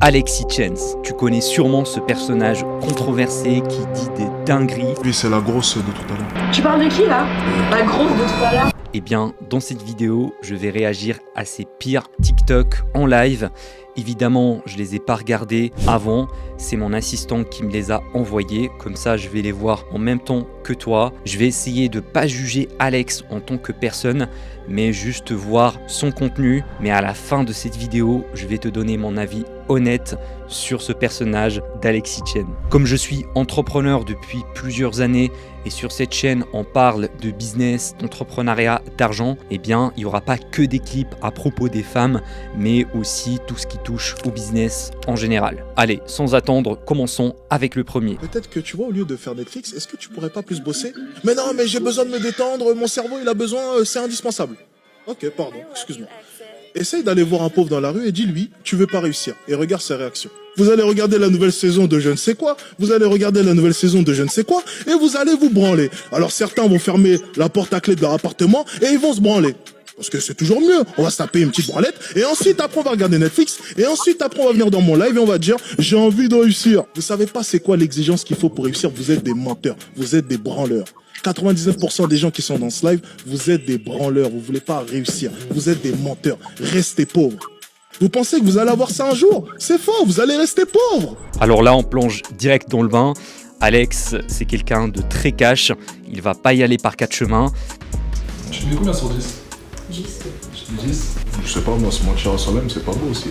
Alexis Chance. Tu connais sûrement ce personnage controversé qui dit des dingueries. Oui, c'est la grosse de tout à l'heure. Tu parles de qui là? La grosse de tout à l'heure? Eh bien, dans cette vidéo, je vais réagir à ces pires TikTok en live. Évidemment, je les ai pas regardés avant, c'est mon assistant qui me les a envoyés, comme ça je vais les voir en même temps que toi. Je vais essayer de pas juger Alex en tant que personne, mais juste voir son contenu. Mais à la fin de cette vidéo, je vais te donner mon avis honnête sur ce personnage d'Alexis Chen. Comme je suis entrepreneur depuis plusieurs années et sur cette chaîne on parle de business, d'entrepreneuriat, d'argent, eh bien il n'y aura pas que des clips à propos des femmes, mais aussi tout ce qui touche au business en général. Allez, sans attendre, commençons avec le premier. Peut-être que tu vois, au lieu de faire Netflix, est-ce que tu pourrais pas plus bosser? Mais non, mais j'ai besoin de me détendre, mon cerveau il a besoin, c'est indispensable. Ok, pardon, excuse-moi. Essaye d'aller voir un pauvre dans la rue et dis-lui, tu veux pas réussir, et regarde sa réaction. Vous allez regarder la nouvelle saison de je ne sais quoi, vous allez regarder la nouvelle saison de je ne sais quoi, et vous allez vous branler. Alors certains vont fermer la porte à clé de leur appartement, et ils vont se branler. Parce que c'est toujours mieux, on va se taper une petite branlette, et ensuite après on va regarder Netflix, et ensuite après on va venir dans mon live et on va dire, j'ai envie de réussir. Vous savez pas c'est quoi l'exigence qu'il faut pour réussir, vous êtes des menteurs, vous êtes des branleurs. 99% des gens qui sont dans ce live, vous êtes des branleurs, vous voulez pas réussir, vous êtes des menteurs, restez pauvres. Vous pensez que vous allez avoir ça un jour? C'est faux, vous allez rester pauvre. Alors là, on plonge direct dans le bain. Alex, c'est quelqu'un de très cash, il va pas y aller par quatre chemins. Tu mets combien sur 10? 10. Je dis 10. Je sais pas, moi se mentir à soi-même, c'est pas beau aussi.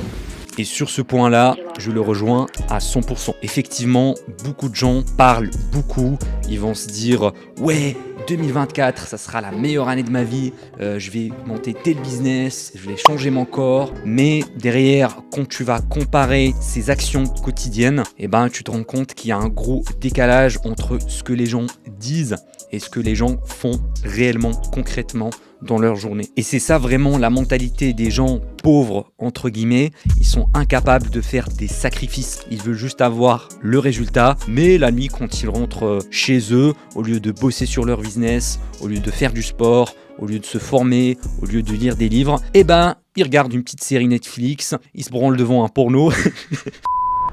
Et sur ce point-là, je le rejoins à 100%. Effectivement, beaucoup de gens parlent beaucoup. Ils vont se dire « Ouais, 2024, ça sera la meilleure année de ma vie. Je vais monter tel business, je vais changer mon corps. » Mais derrière, quand tu vas comparer ces actions quotidiennes, eh ben, tu te rends compte qu'il y a un gros décalage entre ce que les gens disent et ce que les gens font réellement, concrètement dans leur journée. Et c'est ça vraiment la mentalité des gens pauvres, entre guillemets. Ils sont incapables de faire des sacrifices. Ils veulent juste avoir le résultat. Mais la nuit, quand ils rentrent chez eux, au lieu de bosser sur leur business, au lieu de faire du sport, au lieu de se former, au lieu de lire des livres, eh ben, ils regardent une petite série Netflix, ils se branlent devant un porno.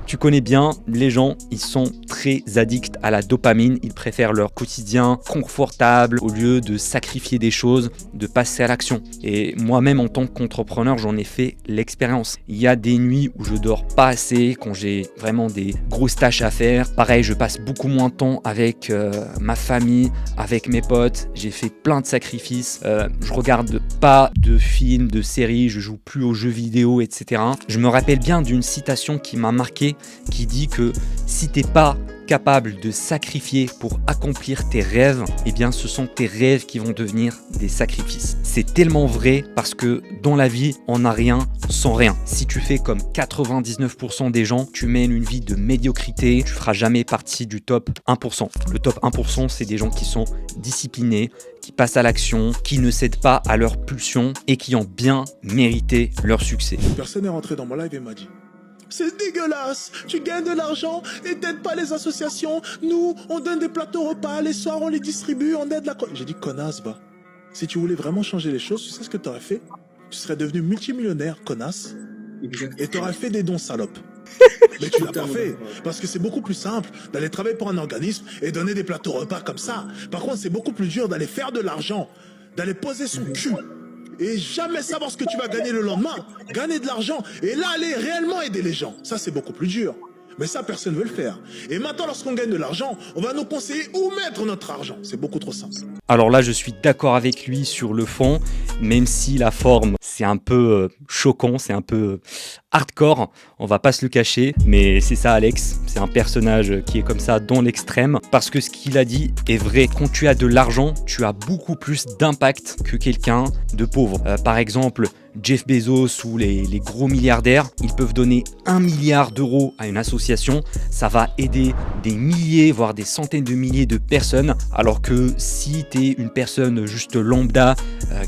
Tu connais bien, les gens, ils sont très addicts à la dopamine. Ils préfèrent leur quotidien confortable au lieu de sacrifier des choses, de passer à l'action. Et moi-même, en tant qu'entrepreneur, j'en ai fait l'expérience. Il y a des nuits où je dors pas assez, quand j'ai vraiment des grosses tâches à faire. Pareil, je passe beaucoup moins de temps avec ma famille, avec mes potes. J'ai fait plein de sacrifices. Je regarde pas de films, de séries, je joue plus aux jeux vidéo, etc. Je me rappelle bien d'une citation qui m'a marqué, qui dit que si t'es pas capable de sacrifier pour accomplir tes rêves, eh bien ce sont tes rêves qui vont devenir des sacrifices. C'est tellement vrai parce que dans la vie, on n'a rien sans rien. Si tu fais comme 99% des gens, tu mènes une vie de médiocrité, tu feras jamais partie du top 1%. Le top 1%, c'est des gens qui sont disciplinés, qui passent à l'action, qui ne cèdent pas à leurs pulsions et qui ont bien mérité leur succès. Personne n'est rentré dans mon live et m'a dit, c'est dégueulasse, tu gagnes de l'argent et t'aides pas les associations. Nous, on donne des plateaux repas, les soirs on les distribue, on aide la... J'ai dit, connasse, va. Si tu voulais vraiment changer les choses, tu sais ce que t'aurais fait? Tu serais devenu multimillionnaire, connasse, et t'aurais fait des dons, salope. Mais tu l'as pas fait, parce que c'est beaucoup plus simple d'aller travailler pour un organisme et donner des plateaux repas comme ça. Par contre, c'est beaucoup plus dur d'aller faire de l'argent, d'aller poser son cul et jamais savoir ce que tu vas gagner le lendemain, gagner de l'argent, et là aller réellement aider les gens. Ça, c'est beaucoup plus dur. Mais ça, personne ne veut le faire. Et maintenant, lorsqu'on gagne de l'argent, on va nous conseiller où mettre notre argent. C'est beaucoup trop simple. Alors là, je suis d'accord avec lui sur le fond, même si la forme, c'est un peu choquant, c'est un peu hardcore, on va pas se le cacher, mais c'est ça Alex, c'est un personnage qui est comme ça dans l'extrême, parce que ce qu'il a dit est vrai. Quand tu as de l'argent, tu as beaucoup plus d'impact que quelqu'un de pauvre. Par exemple, Jeff Bezos ou les gros milliardaires, ils peuvent donner 1 milliard d'euros à une association, ça va aider des milliers, voire des centaines de milliers de personnes, alors que si tu es une personne juste lambda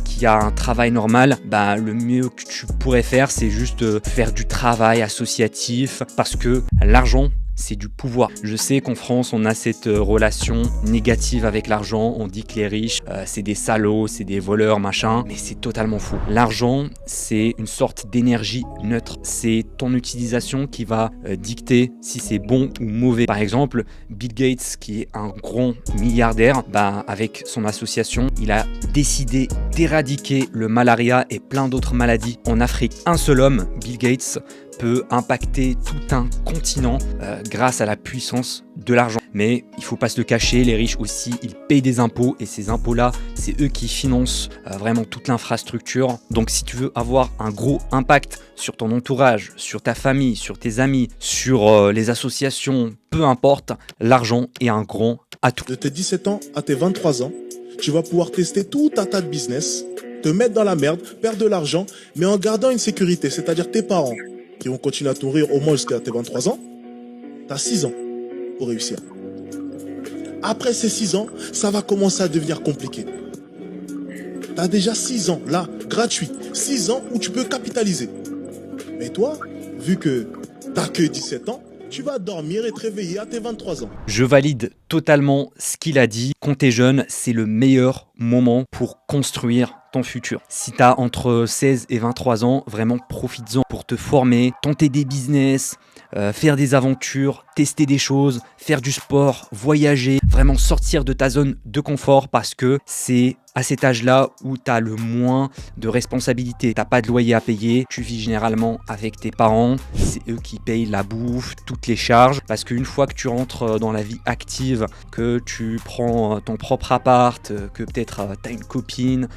qui a un travail normal, bah, le mieux que tu pourrais faire, c'est juste faire du travail associatif, parce que l'argent, c'est du pouvoir. Je sais qu'en France, on a cette relation négative avec l'argent. On dit que les riches, c'est des salauds, c'est des voleurs, machin. Mais c'est totalement faux. L'argent, c'est une sorte d'énergie neutre. C'est ton utilisation qui va dicter si c'est bon ou mauvais. Par exemple, Bill Gates, qui est un grand milliardaire, avec son association, il a décidé d'éradiquer le malaria et plein d'autres maladies en Afrique. Un seul homme, Bill Gates, peut impacter tout un continent grâce à la puissance de l'argent. Mais il faut pas se le cacher, les riches aussi, ils payent des impôts et ces impôts-là, c'est eux qui financent vraiment toute l'infrastructure. Donc si tu veux avoir un gros impact sur ton entourage, sur ta famille, sur tes amis, sur les associations, peu importe, l'argent est un grand atout. De tes 17 ans à tes 23 ans, tu vas pouvoir tester tout un tas de business, te mettre dans la merde, perdre de l'argent, mais en gardant une sécurité, c'est-à-dire tes parents qui vont continuer à te nourrir au moins jusqu'à tes 23 ans. Tu as 6 ans pour réussir. Après ces 6 ans, ça va commencer à devenir compliqué. Tu as déjà 6 ans, là, gratuit. 6 ans où tu peux capitaliser. Mais toi, vu que tu n'as que 17 ans, tu vas dormir et te réveiller à tes 23 ans. Je valide totalement ce qu'il a dit. Quand t'es jeune, c'est le meilleur moment pour construire ton futur. Si tu as entre 16 et 23 ans, vraiment profites-en pour te former, tenter des business, faire des aventures, tester des choses, faire du sport, voyager, vraiment sortir de ta zone de confort parce que c'est à cet âge-là où tu as le moins de responsabilités. Tu n'as pas de loyer à payer, tu vis généralement avec tes parents, c'est eux qui payent la bouffe, toutes les charges, parce qu'une fois que tu rentres dans la vie active, que tu prends ton propre appart, que peut-être tu as une copine,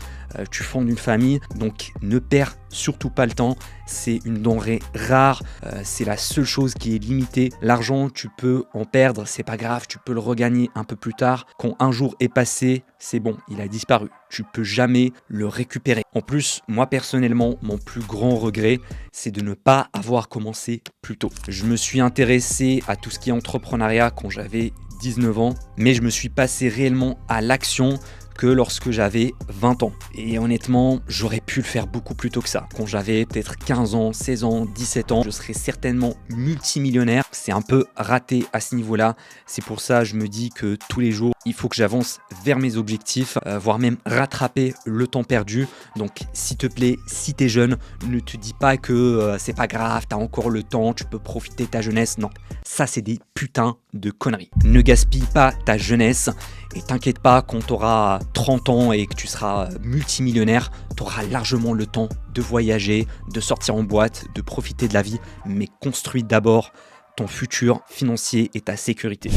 tu fondes une famille, donc ne perds surtout pas le temps, c'est une denrée rare, c'est la seule chose qui est limitée. L'argent, tu peux en perdre, c'est pas grave, tu peux le regagner un peu plus tard. Quand un jour est passé, c'est bon, il a disparu, tu peux jamais le récupérer. En plus, moi personnellement, mon plus grand regret, c'est de ne pas avoir commencé plus tôt. Je me suis intéressé à tout ce qui est entrepreneuriat quand j'avais 19 ans, mais je me suis passé réellement à l'action que lorsque j'avais 20 ans. Et honnêtement, j'aurais pu le faire beaucoup plus tôt que ça. Quand j'avais peut-être 15 ans, 16 ans, 17 ans, je serais certainement multimillionnaire. C'est un peu raté à ce niveau-là. C'est pour ça que je me dis que tous les jours, il faut que j'avance vers mes objectifs, voire même rattraper le temps perdu. Donc, s'il te plaît, si t'es jeune, ne te dis pas que c'est pas grave, t'as encore le temps, tu peux profiter de ta jeunesse. Non, ça c'est des putains de conneries. Ne gaspille pas ta jeunesse et t'inquiète pas, quand t'auras 30 ans et que tu seras multimillionnaire, t'auras largement le temps de voyager, de sortir en boîte, de profiter de la vie, mais construis d'abord ton futur financier et ta sécurité.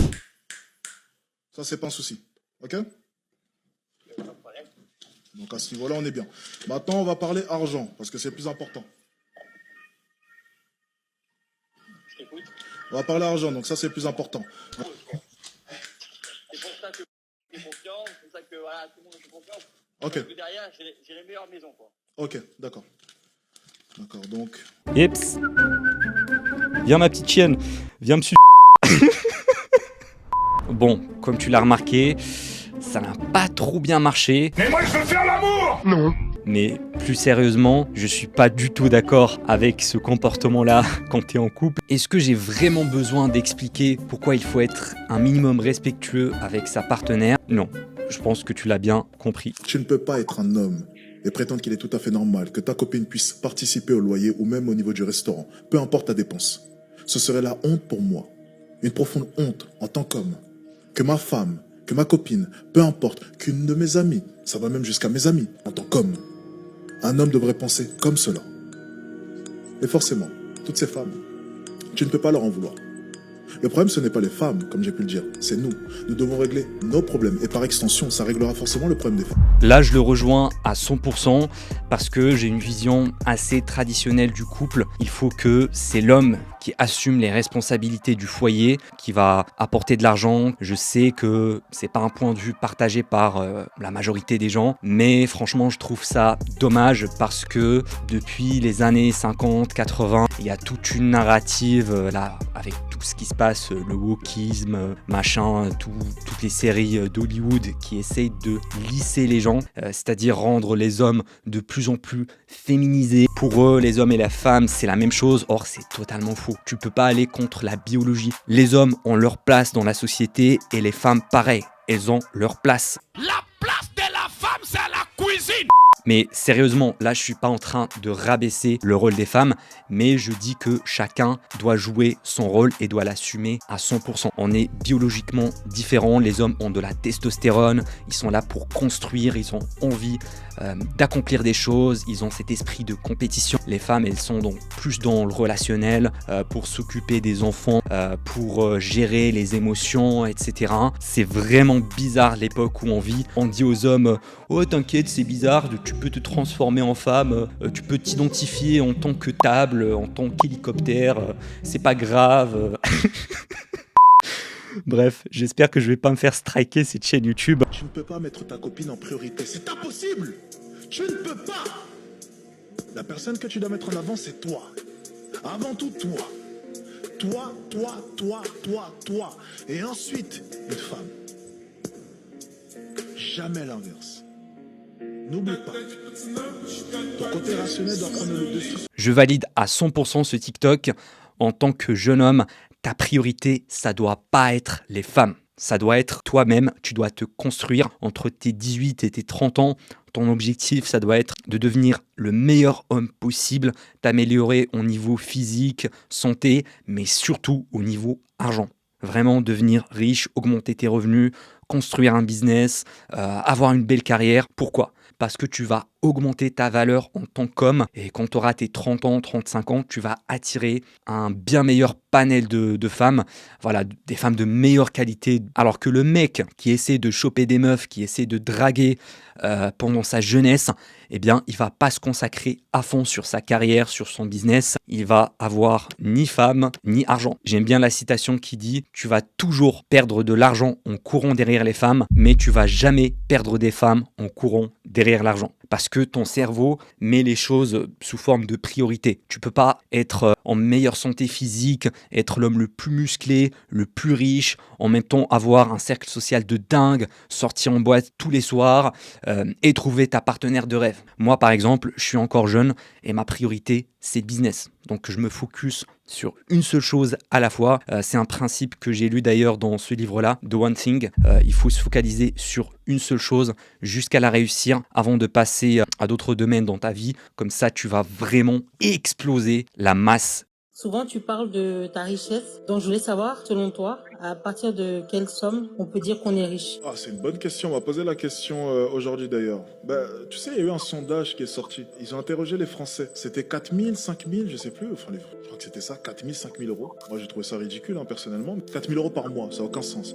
Ça, c'est pas un souci. Ok? Donc à ce niveau-là, on est bien. Maintenant, on va parler argent, parce que c'est plus important. On va parler argent, donc ça, c'est plus important. C'est pour ça que j'ai confiance, c'est pour ça que voilà, tout le monde a confiance. Ok. Parce que derrière, j'ai les meilleures maisons, quoi. Ok, d'accord. D'accord, donc... Yeps. Viens ma petite chienne, viens me suivre. Bon, comme tu l'as remarqué, ça n'a pas trop bien marché. Mais moi je veux faire l'amour! Non. Mais plus sérieusement, je suis pas du tout d'accord avec ce comportement-là quand tu es en couple. Est-ce que j'ai vraiment besoin d'expliquer pourquoi il faut être un minimum respectueux avec sa partenaire? Non, je pense que tu l'as bien compris. Tu ne peux pas être un homme et prétendre qu'il est tout à fait normal que ta copine puisse participer au loyer ou même au niveau du restaurant, peu importe ta dépense. Ce serait la honte pour moi, une profonde honte en tant qu'homme, que ma femme, que ma copine, peu importe, qu'une de mes amies, ça va même jusqu'à mes amis, en tant qu'homme, un homme devrait penser comme cela. Et forcément, toutes ces femmes, tu ne peux pas leur en vouloir. Le problème, ce n'est pas les femmes, comme j'ai pu le dire, c'est nous. Nous devons régler nos problèmes et par extension, ça réglera forcément le problème des femmes. Là, je le rejoins à 100% parce que j'ai une vision assez traditionnelle du couple. Il faut que c'est l'homme qui assume les responsabilités du foyer, qui va apporter de l'argent. Je sais que c'est pas un point de vue partagé par la majorité des gens, mais franchement, je trouve ça dommage parce que depuis les années 50, 80, il y a toute une narrative là avec tout ce qui se passe, le wokisme, machin, toutes les séries d'Hollywood qui essayent de lisser les gens, c'est-à-dire rendre les hommes de plus en plus féminisés. Pour eux, les hommes et la femme, c'est la même chose. Or, c'est totalement faux. Tu peux pas aller contre la biologie. Les hommes ont leur place dans la société et les femmes, pareil, elles ont leur place. La place de la femme, c'est la cuisine. Mais sérieusement, là je suis pas en train de rabaisser le rôle des femmes, mais je dis que chacun doit jouer son rôle et doit l'assumer à 100%. On est biologiquement différents, les hommes ont de la testostérone, ils sont là pour construire, ils ont envie d'accomplir des choses, ils ont cet esprit de compétition. Les femmes, elles sont donc plus dans le relationnel, pour s'occuper des enfants, pour gérer les émotions, etc. C'est vraiment bizarre l'époque où on vit. On dit aux hommes « Oh t'inquiète, c'est bizarre, tu peux te transformer en femme, tu peux t'identifier en tant que table, en tant qu'hélicoptère, c'est pas grave. » Bref, j'espère que je vais pas me faire striker cette chaîne YouTube. Tu ne peux pas mettre ta copine en priorité, c'est impossible. Tu ne peux pas. La personne que tu dois mettre en avant, c'est toi. Avant tout, toi. Toi. Et ensuite, une femme. Jamais l'inverse. N'oublie pas. Ton côté rationnel doit prendre le dessus. Je valide à 100% ce TikTok. En tant que jeune homme, ta priorité, ça doit pas être les femmes. Ça doit être toi-même. Tu dois te construire entre tes 18 et tes 30 ans. Ton objectif, ça doit être de devenir le meilleur homme possible, t'améliorer au niveau physique, santé, mais surtout au niveau argent. Vraiment devenir riche, augmenter tes revenus, construire un business, avoir une belle carrière. Pourquoi ? Parce que tu vas augmenter ta valeur en tant qu'homme et quand tu auras tes 30 ans, 35 ans, tu vas attirer un bien meilleur panel de femmes, voilà, des femmes de meilleure qualité. Alors que le mec qui essaie de choper des meufs, qui essaie de draguer pendant sa jeunesse, eh bien, il va pas se consacrer à fond sur sa carrière, sur son business. Il va avoir ni femme, ni argent. J'aime bien la citation qui dit « Tu vas toujours perdre de l'argent en courant derrière les femmes, mais tu vas jamais perdre des femmes en courant derrière l'argent. » Parce que ton cerveau met les choses sous forme de priorité. Tu peux pas être en meilleure santé physique, être l'homme le plus musclé, le plus riche, en même temps avoir un cercle social de dingue, sortir en boîte tous les soirs et trouver ta partenaire de rêve. Moi, par exemple, je suis encore jeune et ma priorité, c'est le business. Donc, je me focus sur une seule chose à la fois. C'est un principe que j'ai lu d'ailleurs dans ce livre-là, The One Thing. Il faut se focaliser sur une seule chose jusqu'à la réussir avant de passer à d'autres domaines dans ta vie. Comme ça, tu vas vraiment exploser la masse. Souvent, tu parles de ta richesse. Donc, je voulais savoir, selon toi, à partir de quelle somme on peut dire qu'on est riche? Ah, c'est une bonne question. On m'a posé la question aujourd'hui d'ailleurs. Tu sais, il y a eu un sondage qui est sorti. Ils ont interrogé les Français. C'était 4 000, 5 000, je sais plus. Enfin, je crois que c'était ça, 4 000, 5 000 euros. Moi, j'ai trouvé ça ridicule, personnellement. 4 000 euros par mois, ça n'a aucun sens.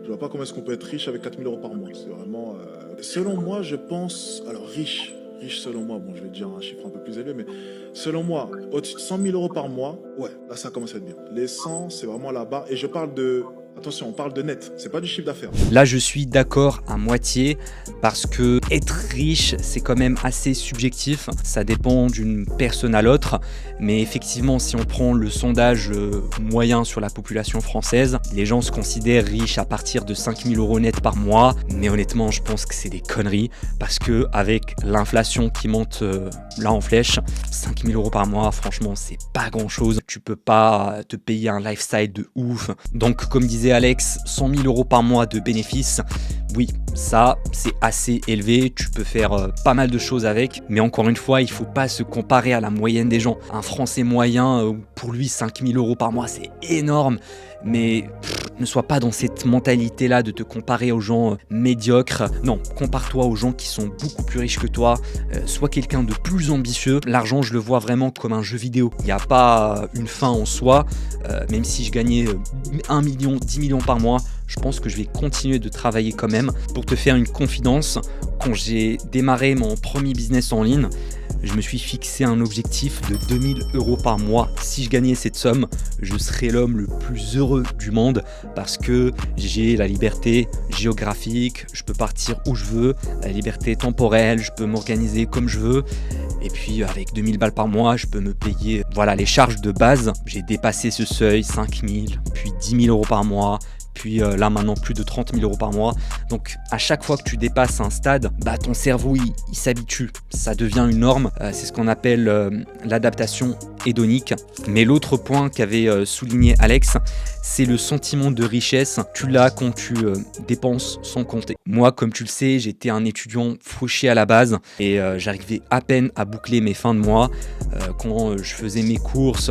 Je vois pas comment est-ce qu'on peut être riche avec 4 000 euros par mois. C'est vraiment... Selon moi, je pense... Alors, riche selon moi, bon je vais te dire un chiffre un peu plus élevé, mais selon moi, au-dessus de 100 000 euros par mois, ouais, là ça commence à être bien. Les 100, c'est vraiment la barre, et je parle de... Attention, on parle de net, c'est pas du chiffre d'affaires. Là, je suis d'accord à moitié parce que être riche, c'est quand même assez subjectif. Ça dépend d'une personne à l'autre. Mais effectivement, si on prend le sondage moyen sur la population française, les gens se considèrent riches à partir de 5 000 euros net par mois. Mais honnêtement, je pense que c'est des conneries parce que avec l'inflation qui monte là en flèche, 5 000 euros par mois, franchement, c'est pas grand chose. Tu peux pas te payer un lifestyle de ouf. Donc, comme disait Alex, 100 000 euros par mois de bénéfices, oui, ça c'est assez élevé, tu peux faire pas mal de choses avec, mais encore une fois, il faut pas se comparer à la moyenne des gens. Un Français moyen, pour lui 5 000 euros par mois, c'est énorme, mais ne sois pas dans cette mentalité-là de te comparer aux gens médiocres. Non, compare-toi aux gens qui sont beaucoup plus riches que toi, sois quelqu'un de plus ambitieux. L'argent, je le vois vraiment comme un jeu vidéo. Il n'y a pas une fin en soi, même si je gagnais 1 million, 10 millions par mois, je pense que je vais continuer de travailler quand même. Pour te faire une confidence, quand j'ai démarré mon premier business en ligne, je me suis fixé un objectif de 2000 € par mois. Si je gagnais cette somme, je serais l'homme le plus heureux du monde parce que j'ai la liberté géographique, je peux partir où je veux, la liberté temporelle, je peux m'organiser comme je veux. Et puis avec 2000 balles par mois, je peux me payer les charges de base. J'ai dépassé ce seuil, 5000, puis 10 000 € par mois. Puis là maintenant plus de 30 000 € par mois. Donc à chaque fois que tu dépasses un stade, ton cerveau il s'habitue, ça devient une norme. C'est ce qu'on appelle l'adaptation hédonique. Mais l'autre point qu'avait souligné Alex, c'est le sentiment de richesse. Tu l'as quand tu dépenses sans compter. Moi, comme tu le sais, j'étais un étudiant fauché à la base et j'arrivais à peine à boucler mes fins de mois. Quand je faisais mes courses,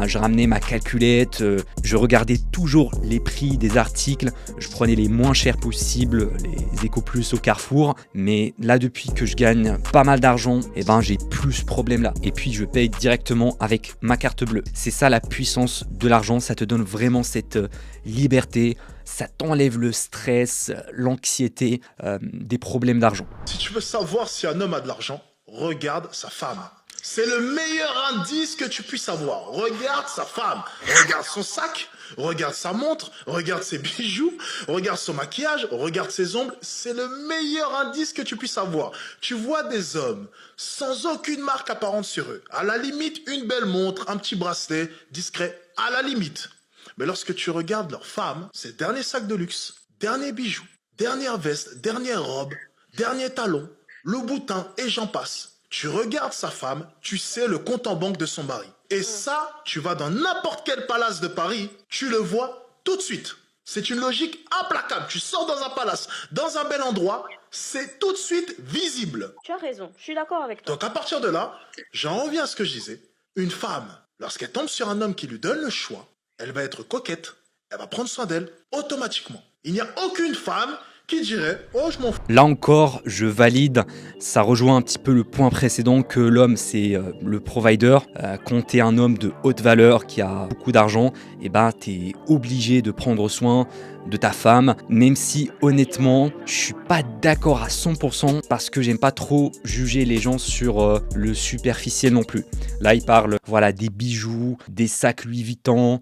je ramenais ma calculette, je regardais toujours les prix des articles, je prenais les moins chers possibles, les Ecoplus au Carrefour, mais là depuis que je gagne pas mal d'argent, j'ai plus ce problème là. Et puis je paye directement avec ma carte bleue. C'est ça la puissance de l'argent, ça te donne vraiment cette liberté, ça t'enlève le stress, l'anxiété des problèmes d'argent. Si tu veux savoir si un homme a de l'argent, regarde sa femme. C'est le meilleur indice que tu puisses avoir. Regarde sa femme, regarde son sac, regarde sa montre, regarde ses bijoux, regarde son maquillage, regarde ses ongles. C'est le meilleur indice que tu puisses avoir. Tu vois des hommes sans aucune marque apparente sur eux. À la limite, une belle montre, un petit bracelet, discret, à la limite. Mais lorsque tu regardes leur femme, c'est dernier sac de luxe, dernier bijou, dernière veste, dernière robe, dernier talon, le boutin et j'en passe. Tu regardes sa femme, tu sais le compte en banque de son mari. Et ça, tu vas dans n'importe quel palace de Paris, tu le vois tout de suite. C'est une logique implacable. Tu sors dans un palace, dans un bel endroit, c'est tout de suite visible. Tu as raison, je suis d'accord avec toi. Donc à partir de là, j'en reviens à ce que je disais. Une femme, lorsqu'elle tombe sur un homme qui lui donne le choix, elle va être coquette, elle va prendre soin d'elle automatiquement. Il n'y a aucune femme qui dirait « Oh, je m'en fous ». Là encore, je valide, ça rejoint un petit peu le point précédent que l'homme c'est le provider. Quand tu es un homme de haute valeur qui a beaucoup d'argent, tu es obligé de prendre soin de ta femme, même si honnêtement, je suis pas d'accord à 100% parce que j'aime pas trop juger les gens sur le superficiel non plus. Là, il parle des bijoux, des sacs Louis Vuitton,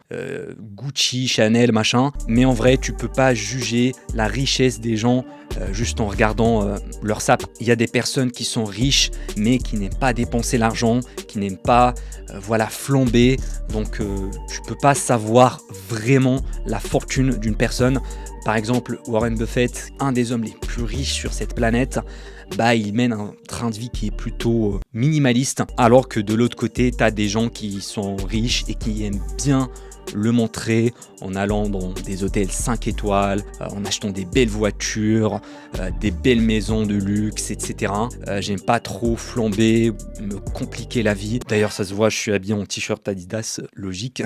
Gucci, Chanel, machin, mais en vrai, tu peux pas juger la richesse des gens juste en regardant leur sape. Il y a des personnes qui sont riches mais qui n'aiment pas dépenser l'argent, qui n'aiment pas flamber, donc tu peux pas savoir vraiment la fortune d'une personne. Par exemple, Warren Buffett, un des hommes les plus riches sur cette planète, il mène un train de vie qui est plutôt minimaliste, alors que de l'autre côté, tu as des gens qui sont riches et qui aiment bien le montrer en allant dans des hôtels 5 étoiles, en achetant des belles voitures, des belles maisons de luxe, etc. J'aime pas trop flamber, me compliquer la vie. D'ailleurs, ça se voit, je suis habillé en t-shirt Adidas, logique.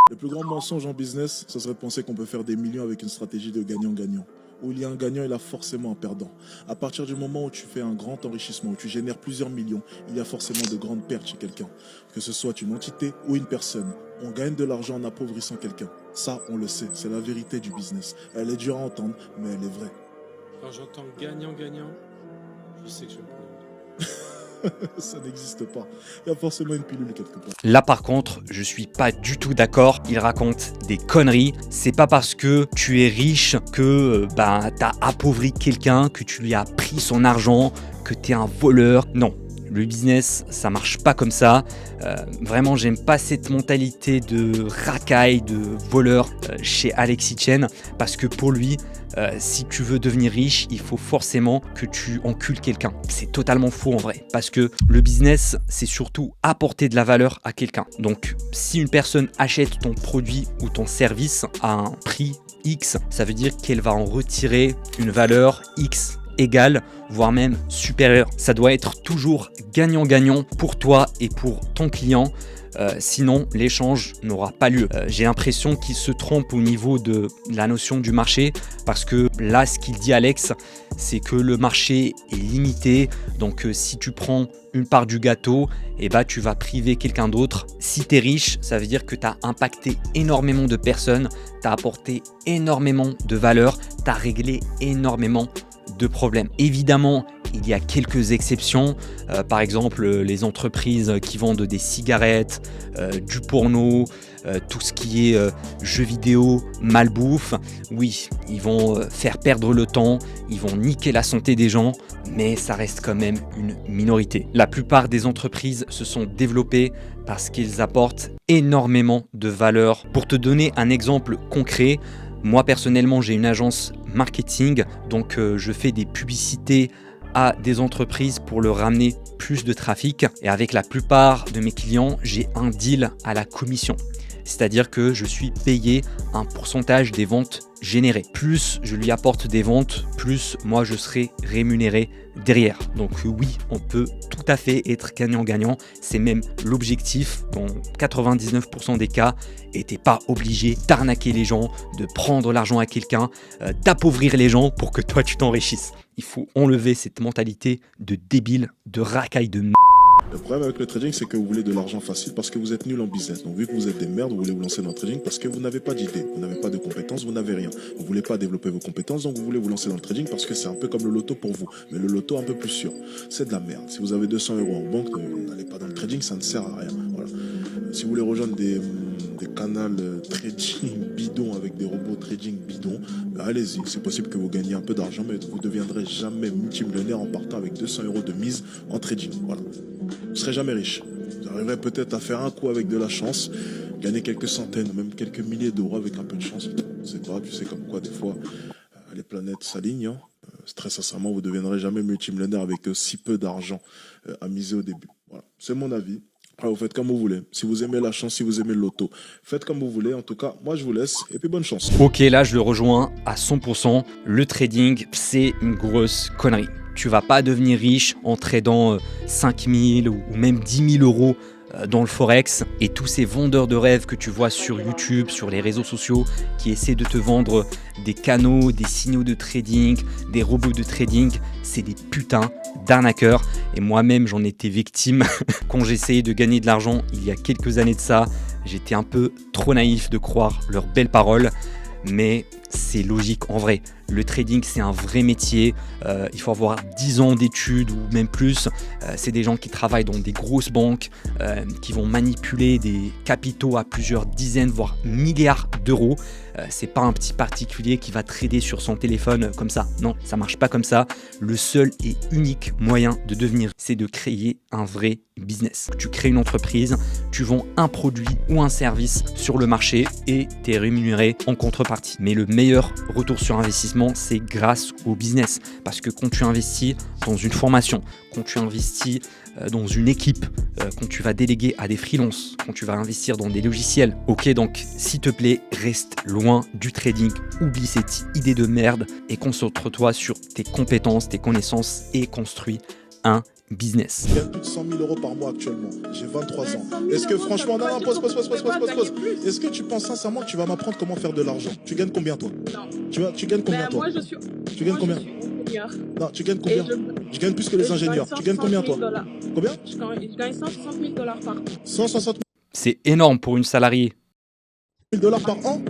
Le plus grand mensonge en business, ce serait de penser qu'on peut faire des millions avec une stratégie de gagnant-gagnant. Où il y a un gagnant, il y a forcément un perdant. À partir du moment où tu fais un grand enrichissement, où tu génères plusieurs millions, il y a forcément de grandes pertes chez quelqu'un. Que ce soit une entité ou une personne. On gagne de l'argent en appauvrissant quelqu'un. Ça, on le sait, c'est la vérité du business. Elle est dure à entendre, mais elle est vraie. Quand j'entends gagnant-gagnant, je sais que je vais me Ça n'existe pas. Il y a forcément une pilule quelque part. Là par contre, je suis pas du tout d'accord. Il raconte des conneries. C'est pas parce que tu es riche que t'as appauvri quelqu'un, que tu lui as pris son argent, que t'es un voleur. Non. Le business, ça marche pas comme ça. Vraiment, j'aime pas cette mentalité de racaille, de voleur chez Alexis Chen, parce que pour lui, si tu veux devenir riche, il faut forcément que tu encules quelqu'un. C'est totalement faux en vrai, parce que le business, c'est surtout apporter de la valeur à quelqu'un. Donc, si une personne achète ton produit ou ton service à un prix X, ça veut dire qu'elle va en retirer une valeur X égale, voire même supérieur. Ça doit être toujours gagnant-gagnant pour toi et pour ton client. Sinon, l'échange n'aura pas lieu. J'ai l'impression qu'il se trompe au niveau de la notion du marché parce que là, ce qu'il dit Alex, c'est que le marché est limité. Donc, si tu prends une part du gâteau, tu vas priver quelqu'un d'autre. Si tu es riche, ça veut dire que tu as impacté énormément de personnes, tu as apporté énormément de valeur, tu as réglé énormément de problèmes. Évidemment, il y a quelques exceptions, par exemple les entreprises qui vendent des cigarettes, du porno, tout ce qui est jeux vidéo, malbouffe. Oui, ils vont faire perdre le temps, ils vont niquer la santé des gens, mais ça reste quand même une minorité. La plupart des entreprises se sont développées parce qu'ils apportent énormément de valeur. Pour te donner un exemple concret, moi personnellement j'ai une agence marketing, donc je fais des publicités à des entreprises pour leur ramener plus de trafic, et avec la plupart de mes clients j'ai un deal à la commission. C'est-à-dire que je suis payé un pourcentage des ventes générées. Plus je lui apporte des ventes, plus moi je serai rémunéré derrière. Donc oui, on peut tout à fait être gagnant-gagnant. C'est même l'objectif dans 99% des cas. Et t'es pas obligé d'arnaquer les gens, de prendre l'argent à quelqu'un, d'appauvrir les gens pour que toi tu t'enrichisses. Il faut enlever cette mentalité de débile, de racaille, de Le problème avec le trading, c'est que vous voulez de l'argent facile parce que vous êtes nul en business. Donc, vu que vous êtes des merdes, vous voulez vous lancer dans le trading parce que vous n'avez pas d'idée, vous n'avez pas de compétences, vous n'avez rien. Vous voulez pas développer vos compétences, donc vous voulez vous lancer dans le trading parce que c'est un peu comme le loto pour vous. Mais le loto un peu plus sûr. C'est de la merde. Si vous avez 200 € en banque, n'allez pas dans le trading, ça ne sert à rien. Voilà. Si vous voulez rejoindre des canals trading bidons avec des robots trading bidons, allez-y. C'est possible que vous gagniez un peu d'argent, mais vous ne deviendrez jamais multimillionnaire en partant avec 200 € de mise en trading. Voilà. Vous ne serez jamais riche. Vous arriverez peut-être à faire un coup avec de la chance, gagner quelques centaines, même quelques milliers d'euros avec un peu de chance. C'est pas, tu sais comme quoi des fois les planètes s'alignent. Hein. Très sincèrement, vous ne deviendrez jamais multimillionnaire avec si peu d'argent à miser au début. Voilà. C'est mon avis. Après, vous faites comme vous voulez. Si vous aimez la chance, si vous aimez le loto, faites comme vous voulez. En tout cas, moi je vous laisse et puis bonne chance. Ok, là je le rejoins à 100%. Le trading, c'est une grosse connerie. Tu vas pas devenir riche en tradant 5 000 ou même 10 000 euros dans le forex, et tous ces vendeurs de rêves que tu vois sur YouTube, sur les réseaux sociaux, qui essaient de te vendre des canaux, des signaux de trading, des robots de trading, c'est des putains d'arnaqueurs. Et moi-même j'en étais victime quand j'essayais de gagner de l'argent il y a quelques années de ça. J'étais un peu trop naïf de croire leurs belles paroles, mais c'est logique en vrai. Le trading, c'est un vrai métier. Il faut avoir 10 ans d'études ou même plus. C'est des gens qui travaillent dans des grosses banques, qui vont manipuler des capitaux à plusieurs dizaines, voire milliards d'euros. C'est pas un petit particulier qui va trader sur son téléphone comme ça. Non, ça marche pas comme ça. Le seul et unique moyen de devenir, c'est de créer un vrai business. Tu crées une entreprise, tu vends un produit ou un service sur le marché et tu es rémunéré en contrepartie. Mais le meilleur retour sur investissement, c'est grâce au business. Parce que quand tu investis dans une formation, quand tu investis dans une équipe, quand tu vas déléguer à des freelances, quand tu vas investir dans des logiciels, ok, donc s'il te plaît, reste loin du trading, oublie cette idée de merde et concentre-toi sur tes compétences, tes connaissances et construis un business. Je gagne plus de 100 000 € par mois actuellement. J'ai 23 ans. Est-ce que franchement, non, pause. Est-ce que tu penses sincèrement que tu vas m'apprendre comment faire de l'argent? Tu gagnes combien toi? Non. Tu gagnes combien toi? Moi, je suis. Tu gagnes combien? Non, tu gagnes combien? Je gagne plus que les ingénieurs. Tu gagnes combien toi? Combien? Je gagne 160 000 $ par an. 160 C'est énorme pour une salariée. 000 $ par an?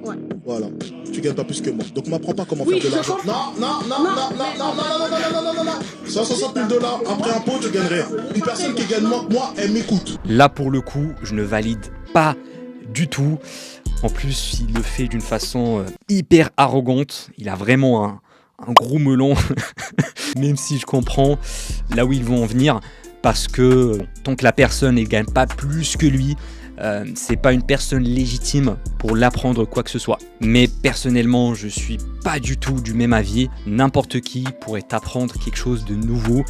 Ouais. Voilà. Tu gagnes pas plus que moi. Donc m'apprends pas comment Oui, faire de je l'argent. comprends. Non. 160 000 $ après impôt, tu gagnes rien. Une personne qui gagne moins que moi, elle m'écoute. Là, pour le coup, je ne valide pas du tout. En plus, il le fait d'une façon hyper arrogante. Il a vraiment un gros melon, même si je comprends là où ils vont en venir. Parce que tant que la personne ne gagne pas plus que lui, c'est pas une personne légitime pour l'apprendre quoi que ce soit. Mais personnellement, je suis pas du tout du même avis. N'importe qui pourrait t'apprendre quelque chose de nouveau,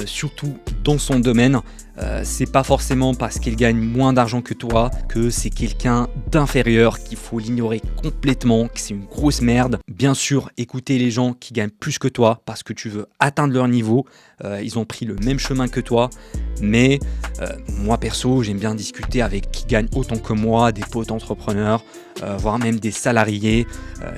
surtout dans son domaine. C'est pas forcément parce qu'il gagne moins d'argent que toi que c'est quelqu'un d'inférieur, qu'il faut l'ignorer complètement, que c'est une grosse merde. Bien sûr, écoutez les gens qui gagnent plus que toi parce que tu veux atteindre leur niveau. Ils ont pris le même chemin que toi. Mais moi perso, j'aime bien discuter avec qui gagnent autant que moi, des potes entrepreneurs, voire même des salariés.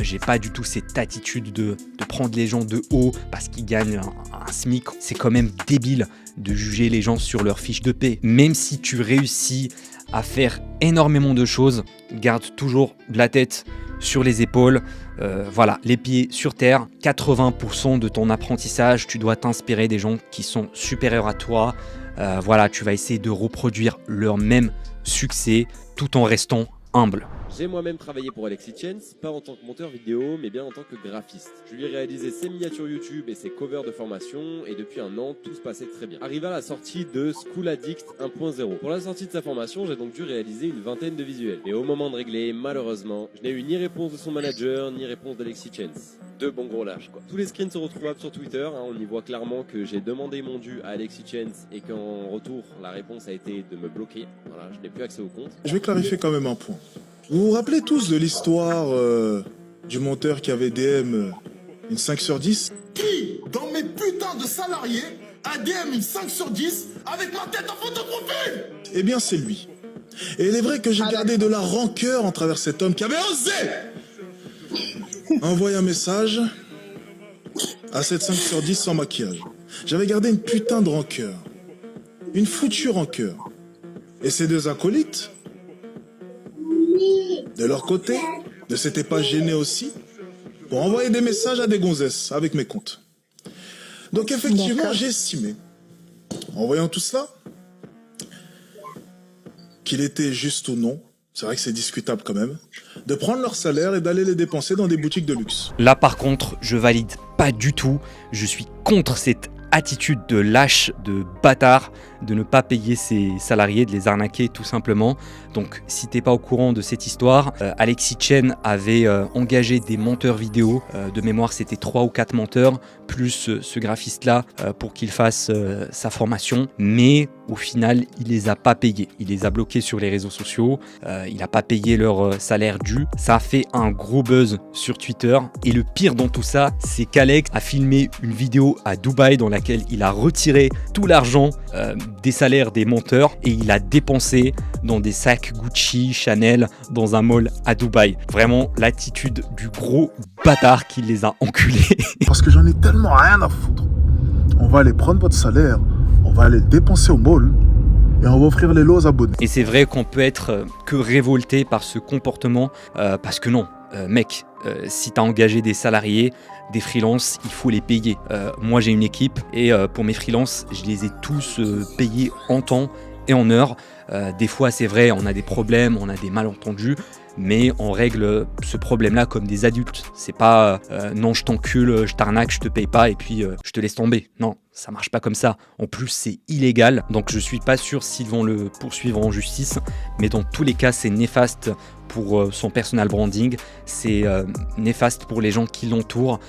J'ai pas du tout cette attitude de prendre les gens de haut parce qu'ils gagnent un SMIC. C'est quand même débile de juger les gens sur leur fiche de paie. Même si tu réussis à faire énormément de choses, garde toujours de la tête sur les épaules, voilà, les pieds sur terre. 80% de ton apprentissage, tu dois t'inspirer des gens qui sont supérieurs à toi. Voilà, tu vas essayer de reproduire leur même succès tout en restant humble. J'ai moi-même travaillé pour Alexis Chance, pas en tant que monteur vidéo, mais bien en tant que graphiste. Je lui ai réalisé ses miniatures YouTube et ses covers de formation, et depuis un an, tout se passait très bien. Arriva la sortie de School Addict 1.0. Pour la sortie de sa formation, j'ai donc dû réaliser une vingtaine de visuels. Mais au moment de régler, malheureusement, je n'ai eu ni réponse de son manager, ni réponse d'Alexis Chance. Deux bons gros lâches, quoi. Tous les screens sont retrouvables sur Twitter, on y voit clairement que j'ai demandé mon dû à Alexis Chance et qu'en retour, la réponse a été de me bloquer. Voilà, je n'ai plus accès au compte. Je vais clarifier quand même un point. Vous vous rappelez tous de l'histoire du monteur qui avait DM une 5 sur 10 ? Qui, dans mes putains de salariés, a DM une 5 sur 10 avec ma tête en photo profil ? Eh bien, c'est lui. Et il est vrai que j'ai gardé de la rancœur en travers cet homme qui avait osé envoyer un message à cette 5 sur 10 sans maquillage. J'avais gardé une putain de rancœur. Une foutue rancœur. Et ces deux acolytes, de leur côté, ne s'étaient pas gênés aussi pour envoyer des messages à des gonzesses avec mes comptes. Donc effectivement, j'ai estimé, en voyant tout cela, qu'il était juste ou non, c'est vrai que c'est discutable quand même, de prendre leur salaire et d'aller les dépenser dans des boutiques de luxe. Là par contre, je valide pas du tout, je suis contre cette attitude de lâche, de bâtard, de ne pas payer ses salariés, de les arnaquer tout simplement. Donc si t'es pas au courant de cette histoire, Alexis Chen avait engagé des monteurs vidéo, de mémoire c'était 3 ou 4 monteurs, plus ce graphiste là pour qu'il fasse sa formation, mais au final il les a pas payés, il les a bloqués sur les réseaux sociaux, il a pas payé leur salaire dû, ça a fait un gros buzz sur Twitter, et le pire dans tout ça, c'est qu'Alex a filmé une vidéo à Dubaï dans laquelle il a retiré tout l'argent des salaires des monteurs et il a dépensé dans des sacs Gucci, Chanel, dans un mall à Dubaï. Vraiment l'attitude du gros bâtard qui les a enculés. Parce que j'en ai tellement rien à foutre. On va aller prendre votre salaire, on va aller le dépenser au mall et on va offrir les lots aux abonnés. Et c'est vrai qu'on peut être que révolté par ce comportement parce que non, mec, si t'as engagé des salariés, des freelances, il faut les payer. Moi j'ai une équipe et pour mes freelances, je les ai tous payés en temps et en heure. Des fois c'est vrai, on a des problèmes, on a des malentendus, mais on règle ce problème-là comme des adultes. C'est pas non je t'encule, je t'arnaque, je te paye pas et puis je te laisse tomber. Non, ça marche pas comme ça. En plus c'est illégal, donc je suis pas sûr s'ils vont le poursuivre en justice, mais dans tous les cas c'est néfaste pour son personal branding, c'est néfaste pour les gens qui l'entourent.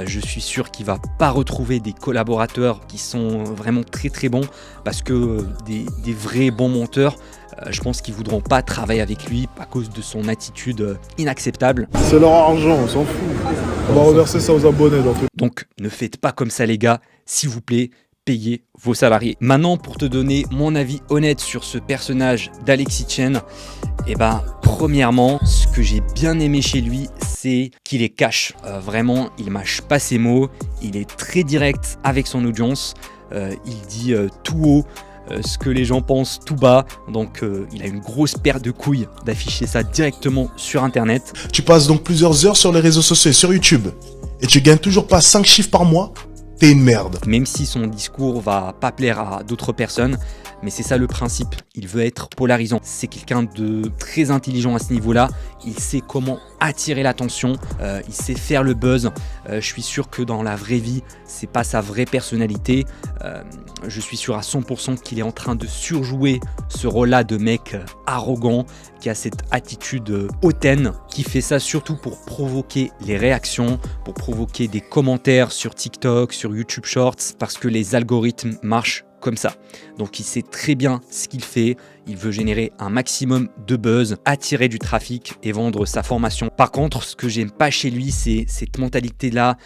Je suis sûr qu'il va pas retrouver des collaborateurs qui sont vraiment très très bons, parce que des vrais bons monteurs, je pense qu'ils voudront pas travailler avec lui à cause de son attitude inacceptable. C'est leur argent, on s'en fout. On va reverser ça aux abonnés. Donc ne faites pas comme ça les gars, s'il vous plaît. Payez vos salariés. Maintenant, pour te donner mon avis honnête sur ce personnage d'Alexis Chen, eh ben, premièrement, ce que j'ai bien aimé chez lui, c'est qu'il est cash. Vraiment, il mâche pas ses mots, il est très direct avec son audience, il dit tout haut ce que les gens pensent tout bas, donc il a une grosse paire de couilles d'afficher ça directement sur internet. Tu passes donc plusieurs heures sur les réseaux sociaux et sur YouTube et tu gagnes toujours pas 5 chiffres par mois? T'es une merde. Même si son discours va pas plaire à d'autres personnes, mais c'est ça le principe, il veut être polarisant. C'est quelqu'un de très intelligent à ce niveau-là, il sait comment attirer l'attention, il sait faire le buzz. Je suis sûr que dans la vraie vie, c'est pas sa vraie personnalité. Je suis sûr à 100% qu'il est en train de surjouer ce rôle-là de mec arrogant, qui a cette attitude hautaine, qui fait ça surtout pour provoquer les réactions, pour provoquer des commentaires sur TikTok, sur YouTube Shorts, parce que les algorithmes marchent comme ça. Donc il sait très bien ce qu'il fait, il veut générer un maximum de buzz, attirer du trafic et vendre sa formation. Par contre, ce que j'aime pas chez lui, c'est cette mentalité-là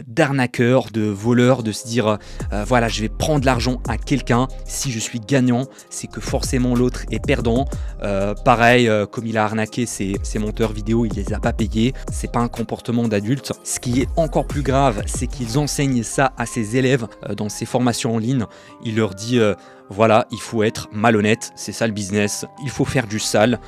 d'arnaqueur, de voleur, de se dire voilà, je vais prendre l'argent à quelqu'un, si je suis gagnant, c'est que forcément l'autre est perdant. Pareil, comme il a arnaqué ses monteurs vidéo, il les a pas payés, c'est pas un comportement d'adulte. Ce qui est encore plus grave, c'est qu'ils enseignent ça à ses élèves dans ses formations en ligne. Il leur dit Voilà, il faut être malhonnête, c'est ça le business. Il faut faire du sale,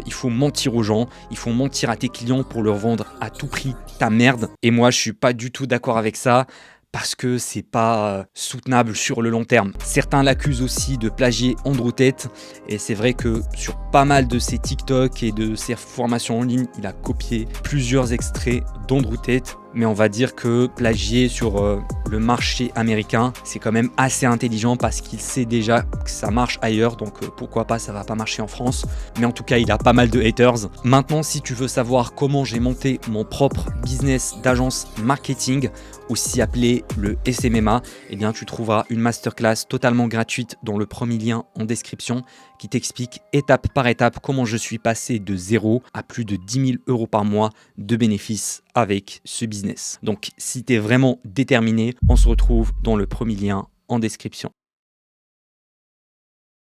il faut mentir aux gens, il faut mentir à tes clients pour leur vendre à tout prix ta merde. Et moi, je suis pas du tout d'accord avec ça. Parce que c'est pas soutenable sur le long terme. Certains l'accusent aussi de plagier Andrew Tate, et c'est vrai que sur pas mal de ses TikTok et de ses formations en ligne, il a copié plusieurs extraits d'Andrew Tate, mais on va dire que plagier sur le marché américain, c'est quand même assez intelligent parce qu'il sait déjà que ça marche ailleurs, donc pourquoi pas, ça va pas marcher en France, mais en tout cas il a pas mal de haters. Maintenant, si tu veux savoir comment j'ai monté mon propre business d'agence marketing, aussi appelé le SMMA, eh bien tu trouveras une masterclass totalement gratuite dans le premier lien en description qui t'explique étape par étape comment je suis passé de 0 à plus de 10 000 euros par mois de bénéfices avec ce business. Donc si tu es vraiment déterminé, on se retrouve dans le premier lien en description.